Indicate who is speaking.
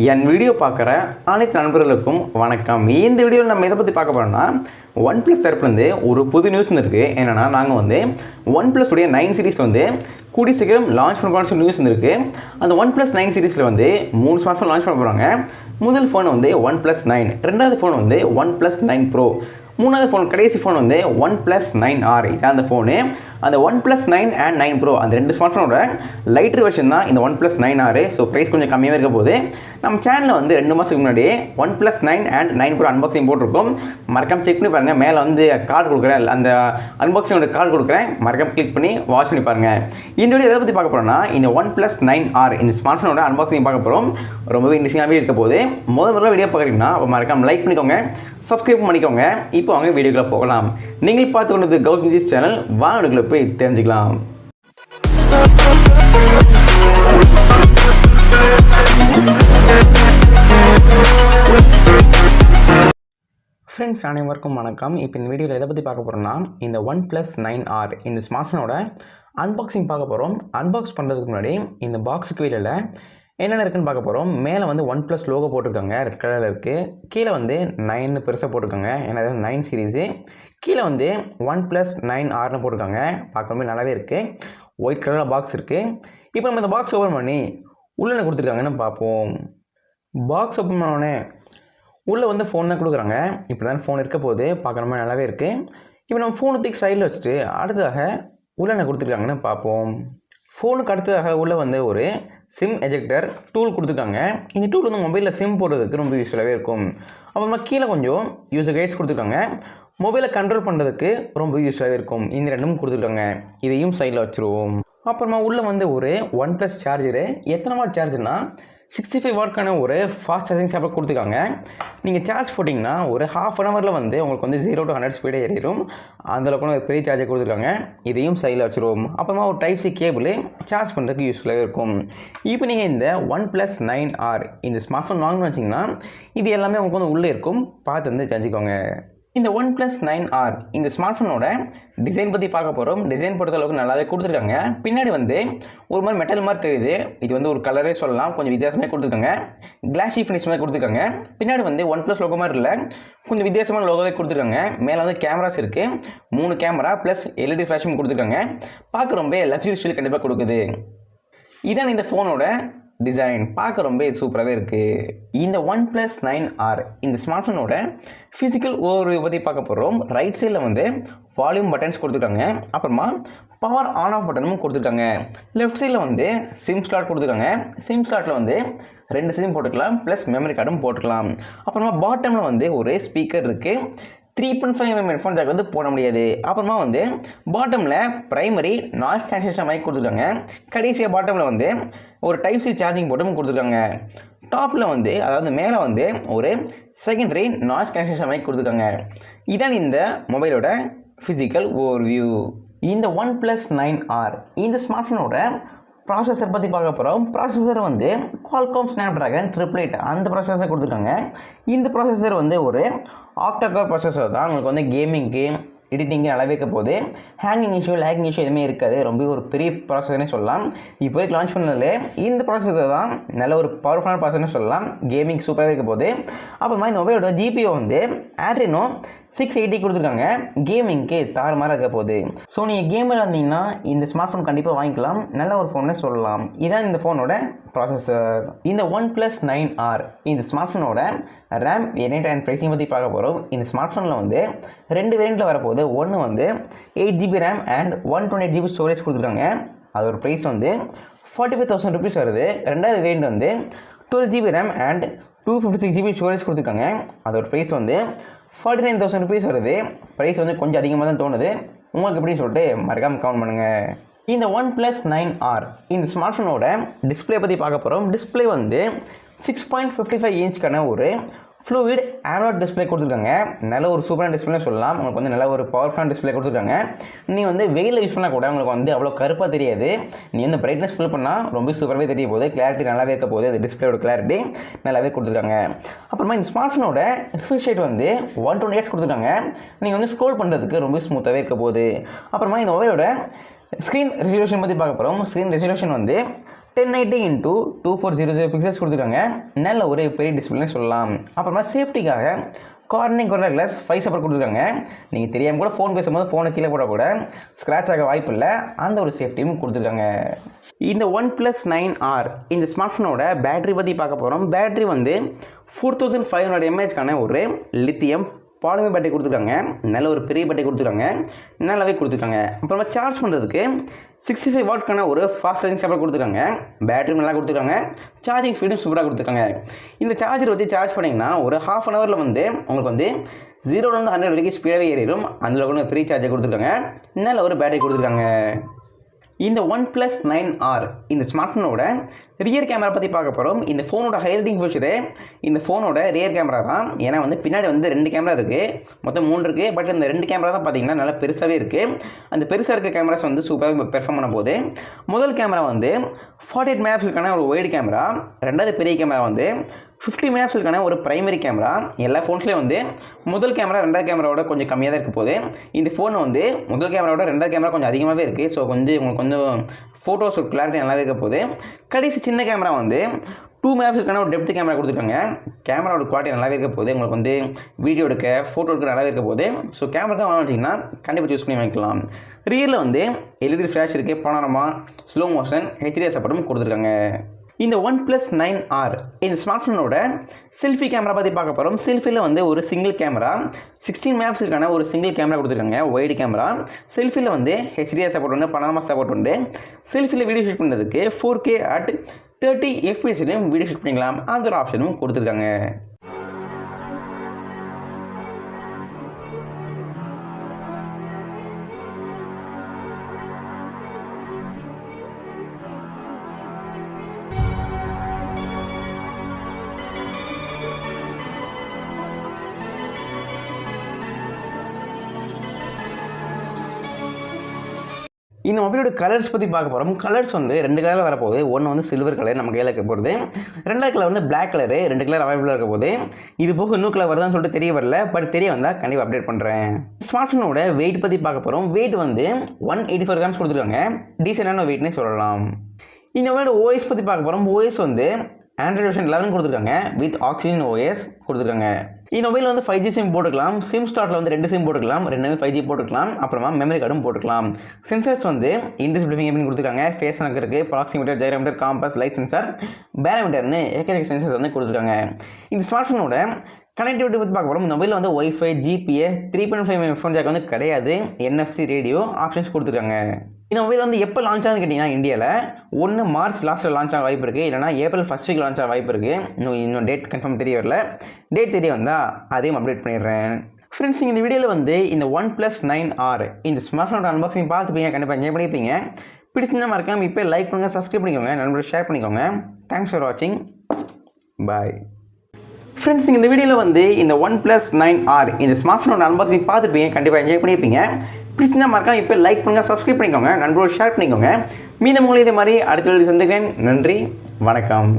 Speaker 1: என் video பார்க்குற அனைத்து நண்பர்களுக்கும் வணக்கம். இந்த வீடியோவில் நம்ம எதை பற்றி பார்க்க போகிறோம்னா OnePlus தரப்புலேருந்து ஒரு புது நியூஸ் இருக்குது. என்னென்னா நாங்கள் வந்து OnePlus உடைய 9 சீரிஸ் வந்து கூடிய சீக்கிரம் லான்ச் பண்ண நியூஸ் வந்துருக்கு. அந்த OnePlus 9 சீரிஸில் வந்து 3 ஸ்மார்ட் ஃபோன் லான்ச் பண்ண போகிறாங்க. முதல் ஃபோன் வந்து OnePlus 9, ரெண்டாவது ஃபோன் வந்து OnePlus 9 Pro, மூணாவது ஃபோன் கடைசி ஃபோன் வந்து OnePlus 9R. இதான் அந்த ஃபோனு. அந்த OnePlus 9 and 9 Pro அந்த ரெண்டு ஸ்மார்ட் ஃபோனோட லைட்டர் வெர்ஷன் தான் இந்த OnePlus 9R. ஸோ ப்ரைஸ் கொஞ்சம் கம்மியாக இருக்க போது. நம்ம சேனலில் வந்து 2 மாதத்துக்கு முன்னாடி OnePlus 9 and 9 Pro அன்பாக்சிங் போட்டிருக்கோம். மறக்காம செக் பண்ணி பாருங்கள். மேலே வந்து கார்டு கொடுக்குறேன், அந்த அன்பாக்சிங்கோட கார்டு கொடுக்குறேன். மறக்காம கிளிக் பண்ணி வாட்ச் பண்ணி பாருங்கள். இந்த வீடியோ எதை பற்றி பார்க்க போகிறோம்னா இந்த OnePlus 9R இந்த ஸ்மார்ட் ஃபோனோட அன்பாக்சிங் பார்க்க போகிறோம். ரொம்பவே இன்ட்ரெஸ்டிங்காகவே இருக்க போது. முதல்ல வீடியோ பார்க்குறீங்கன்னா மறக்காம லைக் பண்ணிக்கோங்க, சப்ஸ்கிரைப் பண்ணிக்கோங்க. இப்போ அவங்க வீடியோக்குள்ள போகலாம். நீங்கள் பார்த்து கொண்டது GowthamG சேனல். வாங்க போய் தெரிஞ்சுக்கலாம். ஃப்ரெண்ட்ஸ் அனைவருக்கும் வணக்கம். இப்போ இந்த வீடியோவில் எதை பற்றி பார்க்க போகிறோம்னா இந்த OnePlus 9R இந்த ஸ்மார்ட் ஃபோனோட அன்பாக்சிங் பார்க்க போகிறோம். அன்பாக்ஸ் பண்ணுறதுக்கு முன்னாடி இந்த பாக்ஸுக்கு வெளியில் என்னென்ன இருக்குன்னு பார்க்க போகிறோம். மேலே வந்து OnePlus லோகோ போட்டிருக்காங்க, ரெட் கலரில் இருக்குது. கீழே வந்து 9 பெருசாக போட்டிருக்காங்க, ஏன்னா 9 சீரீஸு. கீழே வந்து OnePlus 9Rனு போட்டிருக்காங்க. பார்க்கும்போது நல்லாவே இருக்குது. ஒயிட் கலரில் பாக்ஸ் இருக்குது. இப்போ நம்ம இந்த பாக்ஸ் ஓப்பன் பண்ணி உள்ளே என்ன கொடுத்துருக்காங்கன்னு பார்ப்போம். பாக்ஸ் ஓப்பன் பண்ணோடனே உள்ளே வந்து ஃபோன் தான் கொடுக்குறாங்க. இப்படி தான் ஃபோன் இருக்க போது பார்க்குற மாதிரி நல்லாவே இருக்குது. இப்போ நம்ம ஃபோனை தூக்கி சைடில் வச்சுட்டு அடுத்ததாக உள்ளே என்ன கொடுத்துருக்காங்கன்னு பார்ப்போம். ஃபோனுக்கு அடுத்ததாக உள்ளே வந்து ஒரு சிம் எஜெக்டர் டூல் கொடுத்துருக்காங்க. இந்த டூல் வந்து மொபைலில் சிம் போடுறதுக்கு ரொம்ப யூஸ்ஃபுல்லாகவே இருக்கும். அப்புறமா கீழே கொஞ்சம் யூசர் கைட்ஸ் கொடுத்துருக்காங்க. மொபைலை கண்ட்ரோல் பண்ணுறதுக்கு ரொம்ப யூஸ்ஃபுல்லாகவே இருக்கும். இந்த ரெண்டும் கொடுத்துருக்காங்க. இதையும் சைடில் வச்சுருவோம். அப்புறமா உள்ளே வந்து ஒரு OnePlus சார்ஜரு. எத்தனை வாட் சார்ஜர்னா 65 வாட்க்கான ஒரு ஃபாஸ்ட் சார்ஜிங் ஸ்டாப்பில் கொடுத்துருக்காங்க. நீங்கள் சார்ஜ் போட்டிங்கன்னா ஒரு ½ அன் ஹவரில் வந்து உங்களுக்கு வந்து 0 to 100 ஸ்பீடே ஏறிடும். அந்தளவுக்கு ஒரு பெரிய சார்ஜர் கொடுத்துருக்காங்க. இதையும் சைடில் வச்சுருவோம். அப்புறமா ஒரு Type-C கேபிள் சார்ஜ் பண்ணுறதுக்கு யூஸ்ஃபுல்லாகவே இருக்கும். இப்போ நீங்கள் இந்த OnePlus 9R இந்த ஸ்மார்ட் ஃபோன் வாங்கணும்னு வச்சிங்கன்னா இது எல்லாமே உங்களுக்கு வந்து உள்ளே இருக்கும். பார்த்து வந்து தெரிஞ்சுக்கோங்க. இந்த OnePlus 9R இந்த ஸ்மார்ட் ஃபோனோட டிசைன் பற்றி பார்க்க போகிறோம். டிசைன் பொறுத்த அளவுக்கு நல்லாவே கொடுத்துருக்காங்க. பின்னாடி வந்து ஒரு மாதிரி மெட்டல் மாதிரி தெரியுது. இது வந்து ஒரு கலரே சொல்லலாம், கொஞ்சம் வித்தியாசமாக கொடுத்துருக்காங்க. கிளாஸி ஃபினிஷ் மாதிரி கொடுத்துருக்காங்க. பின்னாடி வந்து OnePlus லோகோ மாதிரி இல்லை, கொஞ்சம் வித்தியாசமான லோகோவே கொடுத்துருக்காங்க. மேலே வந்து கேமராஸ் இருக்குது. 3 கேமரா ப்ளஸ் LED ஃப்ளாஷும் கொடுத்துருக்காங்க. பார்க்க ரொம்ப லக்ஸரி ஃபீல் கண்டிப்பாக கொடுக்குது. இதான் இந்த ஃபோனோட டிசைன். பார்க்க ரொம்ப சூப்பராகவே இருக்குது. இந்த OnePlus 9R இந்த ஸ்மார்ட் ஃபோனோட ஃபிசிக்கல் ஓவர்வியூ பற்றி பார்க்க போகிறோம். ரைட் சைடில் வந்து வால்யூம் பட்டன்ஸ் கொடுத்துருக்காங்க. அப்புறமா பவர் ஆன் ஆஃப் பட்டனும் கொடுத்துருக்காங்க. லெஃப்ட் சைடில் வந்து சிம் ஸ்லாட் கொடுத்துருக்காங்க. சிம் ஸ்லாட்டில் வந்து 2 சிம் போட்டுக்கலாம், ப்ளஸ் மெமரி கார்டும் போட்டுக்கலாம். அப்புறமா பாட்டமில் வந்து ஒரு ஸ்பீக்கர் இருக்குது. 3.5mm ஹெட்ஃபோன் ஜாக் வந்து போட முடியாது. அப்புறமா வந்து பாட்டமில் ப்ரைமரி நாய்ஸ் கேன்சலேஷன் மைக் கொடுத்துருக்காங்க. கடைசியாக பாட்டமில் வந்து ஒரு Type-C சார்ஜிங் போட்டும் கொடுத்துருக்காங்க. டாப்பில் வந்து அதாவது மேலே வந்து ஒரு செகண்டரி நாய்ஸ் கேன்சலேஷன் மைக் கொடுத்துருக்காங்க. இதான் இந்த மொபைலோட ஃபிசிக்கல் ஓவர்வியூ. இந்த OnePlus 9R இந்த ஸ்மார்ட் ஃபோனோட ப்ராசஸர் பற்றி பார்க்க போகிறோம். ப்ராசஸர் வந்து Qualcomm Snapdragon 888 அந்த ப்ராசஸர் கொடுத்துருக்காங்க. இந்த ப்ராசஸர் வந்து ஒரு ஆக்டா-கோர் ப்ராசஸர் தான். உங்களுக்கு வந்து கேமிங்க்கு எடிட்டிங்கு நல்லாவே இருக்க போது. ஹேங்கிங் இஷ்யூ லேகிங் இஷ்யூ எதுவுமே இருக்காது. ரொம்ப ஒரு பெரிய ப்ராசஸர்னே சொல்லலாம். இப்போதைக்கு லான்ச் பண்ணதில் இந்த ப்ராசஸர் தான் நல்ல ஒரு பவர்ஃபுல்லான ப்ராசஸர்னு சொல்லலாம். கேமிங் சூப்பராக இருக்க போது. அப்புறமா இந்த மொபைலோட GPU வந்து Adreno 680 கொடுத்துருக்காங்க. கேமிங்க்கு தாறுமாறாக இருக்க போகுது. ஸோ நீங்கள் கேமராக இருந்தீங்கன்னா இந்த ஸ்மார்ட் ஃபோன் கண்டிப்பாக வாங்கிக்கலாம். நல்ல ஒரு ஃபோன்னு சொல்லலாம். இதான் இந்த ஃபோனோட ப்ராசஸர். இந்த OnePlus 9R இந்த ஸ்மார்ட் ஃபோனோட RAM வேரியண்ட் அண்ட் ப்ரைஸிங் பற்றி பார்க்க போகிறோம். இந்த ஸ்மார்ட் ஃபோனில் வந்து 2 வேரியண்ட்டில் வரப்போகுது. ஒன்று வந்து 8GB RAM and 128GB storage கொடுத்துருக்காங்க. அதோட ப்ரைஸ் வந்து 45,000 rupees வருது. ரெண்டாவது வேரியண்ட் வந்து 12GB RAM and 256GB storage கொடுத்துருக்காங்க. அதோட ப்ரைஸ் வந்து 49,000 rupees வருது. ப்ரைஸ் வந்து கொஞ்சம் அதிகமாக தான் தோணுது. உங்களுக்கு எப்படி சொல்லிட்டு மறக்காமல் கவுண்ட் பண்ணுங்கள். இந்த OnePlus 9R இந்த ஸ்மார்ட் ஃபோனோட டிஸ்பிளே பற்றி பார்க்க போகிறோம். டிஸ்பிளே வந்து 6.55 இன்ச்க்கான ஒரு ஃப்ளூயிட் ஆண்ட்ராய்ட் டிஸ்பிளே கொடுத்துருக்காங்க. நல்ல ஒரு சூப்பரான டிஸ்பிளே சொல்லலாம். உங்களுக்கு வந்து நல்ல ஒரு பவர்ஃபுல்லான டிஸ்பிளே கொடுத்துருக்காங்க. நீங்கள் வந்து வெயிலில் யூஸ் பண்ணால் கூட உங்களுக்கு வந்து அவ்வளோ கருப்பாக தெரியாது. நீ வந்து பிரைட்னஸ் ஃபில் பண்ணால் ரொம்ப சூப்பராகவே தெரிய போகுது. கிளாரிட்டி நல்லாவே இருக்க போகுது. அது டிஸ்பிளேயோட கிளாரிட்டி நல்லாவே கொடுத்துருக்காங்க. அப்புறமா இந்த ஸ்மார்ட் ஃபோனோட ரிஃப்ரெஷ் ரேட் வந்து 120 Hz கொடுத்துருக்காங்க. நீங்கள் வந்து ஸ்க்ரோல் பண்ணுறதுக்கு ரொம்ப ஸ்மூத்தாகவே இருக்க போகுது. அப்புறமா இந்த மொபைலோட ஸ்க்ரீன் ரெசல்யூஷன் பற்றி பார்க்க போகிறோம். ஸ்க்ரீன் ரெசல்யூஷன் வந்து 1080x2400 பிக்சல்ஸ் கொடுத்துருக்காங்க. நல்ல ஒரு பெரிய டிஸ்பிளே சொல்லலாம். அப்புறமா சேஃப்டிக்காக கார்னிங் கொரோனா கிளாஸ் 5 சப்போர்ட் கொடுத்துருக்காங்க. நீங்கள் தெரியாமல் கூட ஃபோன் பேசும்போது ஃபோனை கீழே போட கூட ஸ்க்ராட்ச் ஆக வாய்ப்பு இல்லை. அந்த ஒரு சேஃப்டியும் கொடுத்துருக்காங்க. இந்த OnePlus 9R இந்த ஸ்மார்ட் ஃபோனோட பேட்டரி பற்றி பார்க்க போகிறோம். பேட்டரி வந்து 4500 mAhக்கான ஒரு லித்தியம் பாலிமர் பேட்டரி கொடுத்துருக்காங்க. நல்ல ஒரு பெரிய பேட்டரி கொடுத்துருக்காங்க. நல்லாவே கொடுத்துருக்காங்க. அப்புறமா சார்ஜ் பண்ணுறதுக்கு 65 வாட்க்கான ஒரு ஃபாஸ்ட் சார்ஜிங் சப்போர்ட் கொடுத்துருக்காங்க. பேட்டரி நல்லா கொடுத்துருக்காங்க. சார்ஜிங் ஸ்பீடும் சூப்பராக கொடுத்துருக்காங்க. இந்த சார்ஜர் வச்சு சார்ஜ் பண்ணிங்கன்னா ஒரு ½ அன் ஹவரில் வந்து உங்களுக்கு வந்து 0 to 100 வரைக்கும் ஸ்பீடாகவே ஏறிடும். அதில் பெரிய சார்ஜர் கொடுத்துருக்காங்க. நல்ல ஒரு பேட்டரி கொடுத்துருக்காங்க. இந்த OnePlus 9R இந்த ஸ்மார்ட் ஃபோனோட ரியர் கேமரா பற்றி பார்க்க போகிறோம். இந்த ஃபோனோட ஹைலைட்டிங் ஃபீச்சரு இந்த ஃபோனோட ரியர் கேமரா தான். ஏன்னா வந்து பின்னாடி வந்து 2 கேமரா இருக்குது, மொத்தம் 3 இருக்குது. பட் இந்த 2 கேமரா தான் பார்த்தீங்கன்னா நல்லா பெருசாகவே இருக்குது. அந்த பெருசாக இருக்க கேமராஸ் வந்து சூப்பராக பெர்ஃபார்ம் பண்ண போகுது. முதல் கேமரா வந்து 48 மெகாபிக்சலுக்கான ஒரு வைடு கேமரா. ரெண்டாவது பெரிய கேமரா வந்து 50 மெகாபிக்சலுக்கான ஒரு பிரைமரி கேமரா. எல்லா ஃபோன்ஸ்லேயும் வந்து முதல் கேமரா ரெண்டாவது கேமராவோட கொஞ்சம் கம்மியாக தான் இருக்க போகுது. இந்த ஃபோன் வந்து முதல் கேமராவோட ரெண்டாவது கேமரா கொஞ்சம் அதிகமாகவே இருக்குது. ஸோ வந்து உங்களுக்கு கொஞ்சம் ஃபோட்டோஸ் கிளாரிட்டி நல்லாவே இருக்க போகுது. கடைசி சின்ன கேமரா வந்து 2 மெகாபிக்சலுக்கான ஒரு டெப்த் கேமரா கொடுத்துருக்காங்க. கேமராவோட குவாலிட்டி நல்லாவே இருக்க போகுது. உங்களுக்கு வந்து வீடியோ எடுக்க ஃபோட்டோ எடுக்க நல்லாவே இருக்க போகுது. ஸோ கேமரா வாங்கினீங்கன்னா கண்டிப்பாக சூஸ் பண்ணி வாங்கிக்கலாம். ரியரில் வந்து LED ஃப்ளாஷ் இருக்குது, பனாரமா, ஸ்லோ மோஷன், HDR சப்போர்ட்டும் கொடுத்துருக்காங்க. இந்த OnePlus 9R இந்த ஸ்மார்ட் ஃபோனோட செல்ஃபி கேமரா பற்றி பார்க்க போகிறோம். செல்ஃபியில் வந்து ஒரு சிங்கிள் கேமரா 16 மெகாபிக்சலுக்கான ஒரு சிங்கிள் கேமரா கொடுத்துருக்காங்க, வைடு கேமரா. செல்ஃபியில் வந்து HDR சப்போர்ட் உண்டு, பனாரமா சப்போர்ட் உண்டு. செல்ஃபியில் வீடியோ ஷூட் பண்ணுறதுக்கு 4K at 30 FPS video shoot பண்ணிக்கலாம். அந்த ஒரு ஆப்ஷனும் கொடுத்துருக்காங்க. இந்த மொபைலோட கலர்ஸ் பற்றி பார்க்க போகிறோம். கலர்ஸ் வந்து 2 கலரில் வரப்போகுது. ஒன்று வந்து சில்வர் கலர் நம்ம கையில் இருக்க போகிறது. ரெண்டாவது கலர் வந்து பிளாக் கலரு. 2 கலர் அவைலபிளாக இருக்க போகுது. இது போக இன்னும் கலர் வருதான்னு சொல்லிட்டு தெரிய வரல. பட் தெரிய வந்தால் கண்டிப்பாக அப்டேட் பண்ணுறேன். ஸ்மார்ட் ஃபோனோட வெயிட் பற்றி பார்க்க போகிறோம். வெயிட் வந்து 184 கிராம்ஸ் கொடுத்துருக்காங்க. டீசெண்டான வெயிட்னே சொல்லலாம். இந்த மொபைலோட OS பற்றி பார்க்க போகிறோம். OS வந்து Android version 11 கொடுத்துருக்காங்க. வித் ஆக்சிஜன் OS கொடுத்துருக்காங்க. இந்த மொபைல் வந்து 5G சிம் போட்டுக்கலாம். சிம் ஸ்லாட்டில் வந்து 2 சிம் போட்டுக்கலாம். 2மே 5G போட்டுக்கலாம். அப்புறமா மெமரி கார்டும் போட்டுக்கலாம். சென்சார்ஸ் வந்து இன்டிஸ்பிளே ஃபிங்கர்பிரிண்ட் கொடுத்துருக்காங்க. ஃபேஸ் அனக்கர் இருக்குது, ப்ராக்சிமீட்டர், ஜைரோமீட்டர், காம்பஸ், லைட் சென்சார், பேரோமீட்டர்னு ஏகப்பட்ட சென்சார்ஸ் வந்து கொடுத்துருக்காங்க. இந்த ஸ்மார்ட் ஃபோனோட கனெக்டிவிட்டி பற்றி பார்க்க போகிறோம். இந்த மொபைலில் வந்து Wi-Fi, GPS, 3.5mm phone jack வந்து கிடையாது. NFC ரேடியோ ஆப்ஷன்ஸ் கொடுத்துருக்காங்க. இந்த மொபைல் வந்து எப்போ லான்ச் ஆகுதுன்னு கேட்டிங்கன்னா இந்தியாவில் 1 மார்ச் லாஸ்ட்டில் லான்ச் ஆக வாய்ப்பு இருக்குது. இல்லைனா ஏப்ரல் 1st வீக் லான்ச் ஆக வாய்ப்பு இருக்குது. இன்னும் டேட் கன்ஃபார்ம் தெரிய வரல. டேட் தெரிய வந்தால் அதையும் அப்டேட் பண்ணிடுறேன். ஃப்ரெண்ட்ஸ், இந்த வீடியோவில் வந்து இந்த OnePlus 9R இந்த ஸ்மார்ட் ஃபோனோட அன்பாக்சிங் பார்த்துப்பீங்க, கண்டிப்பாக என்ஜாய் பண்ணிப்பீங்க. பிடிச்சிருந்தா மறக்காமல் இப்போ லைக் பண்ணுங்கள், சப்ஸ்கிரைப் பண்ணிக்கோங்க, நண்பர்கள் ஷேர் பண்ணிக்கோங்க. தேங்க்ஸ் ஃபார் வாட்சிங். பாய். ஃப்ரெண்ட்ஸ், இந்த வீடியோவில் வந்து இந்த OnePlus 9R இந்த ஸ்மார்ட் ஃபோனோட அன்பாக்சிங் பார்த்துப்பீங்க, கண்டிப்பாக என்ஜாய் பண்ணியிருப்பீங்க. பிடிச்சிருந்தா மறக்காம இப்போ லைக் பண்ணுங்கள், சப்ஸ்கிரைப் பண்ணிக்கோங்க, நண்பர்களோடு ஷேர் பண்ணிக்கோங்க. மீண்டும் உங்களை இதே மாதிரி அடுத்த வீடியோ சந்திக்கிறேன். நன்றி, வணக்கம்.